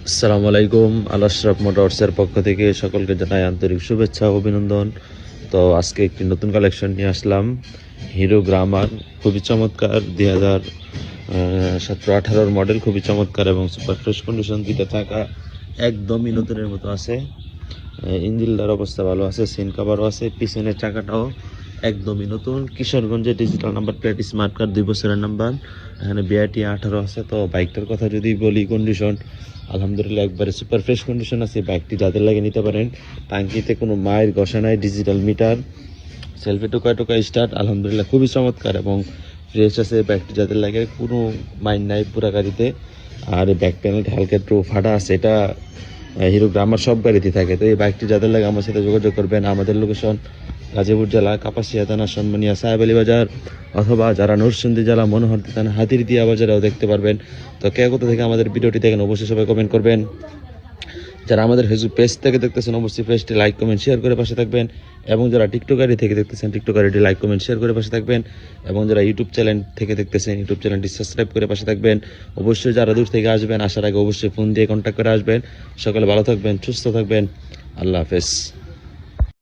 আসসালামু আলাইকুম। আল আশরাফ মোটরসের পক্ষ থেকে সকলকে জানাই আন্তরিক শুভেচ্ছা ও অভিনন্দন। তো আজকে একটি নতুন কালেকশন নিয়ে আসলাম, হিরো গ্রামার। খুবই চমৎকার, 2017-18 মডেল, খুবই চমৎকার এবং সুপার ফ্রেশ কন্ডিশন। দুইটা চাকা একদমই নতুনের মতো আছে, ইঞ্জিনটার অবস্থা ভালো আছে, সিন কাভারও আছে, পিছনের চাকাটাও একদমই নতুন। কিশোরগঞ্জে digital number plate, smart card, 2 বছরের নাম্বার, এখানে বিআরটি 18 আছে। তো বাইকটার কথা যদি বলি, কন্ডিশন আলহামদুলিল্লাহ একবারে সুপার ফ্রেশ কন্ডিশন আছে। বাইকটি যাদের লাগে নিতে পারেন। টাঙ্কিতে কোনো মায়ের ঘষা নাই, ডিজিটাল মিটার, সেলফি টোকা টোকা স্টার্ট, আলহামদুলিল্লাহ খুবই চমৎকার এবং ফ্রেশ আছে। বাইকটি যাদের লাগে কোনো মাইন্ড নাই পুরা গাড়িতে। আর ব্যাক প্যানেলটা হালকা একটু ফাটা আছে, এটা হিরো গ্রামার সব গাড়িতে থাকে। তো এই বাইকটি যাদের লাগে আমার সাথে যোগাযোগ করবেন। আমাদের লোকেশন গাজীপুর জেলা কাপাসিয়া থানা সন্মানিয়া সাহেব আলী বাজার, অথবা যারা নরসিংদী জেলা মনোহরদী থানা হাতিরদিয়া বাজারেও দেখতে পারবেন। তো কে কোথা থেকে আমাদের ভিডিওটি দেখেন অবশ্যই সবাই কমেন্ট করবেন। যারা আমাদের ফেসবুক পেজ থেকে দেখতেছেন অবশ্যই পেজটি লাইক কমেন্ট শেয়ার করে পাশে থাকবেন, এবং যারা টিকটক আইডি থেকে দেখতেছেন TikTok ID like comment share করে পাশে থাকবেন, এবং যারা ইউটিউব চ্যানেল থেকে দেখতেছেন ইউটিউব চ্যানেলটি সাবস্ক্রাইব করে পাশে থাকবেন। অবশ্যই যারা দূর থেকে আসবেন, আসার আগে অবশ্যই ফোন দিয়ে কন্ট্যাক্ট করে আসবেন। সকালে ভালো থাকবেন, সুস্থ থাকবেন, আল্লাহ হাফেজ।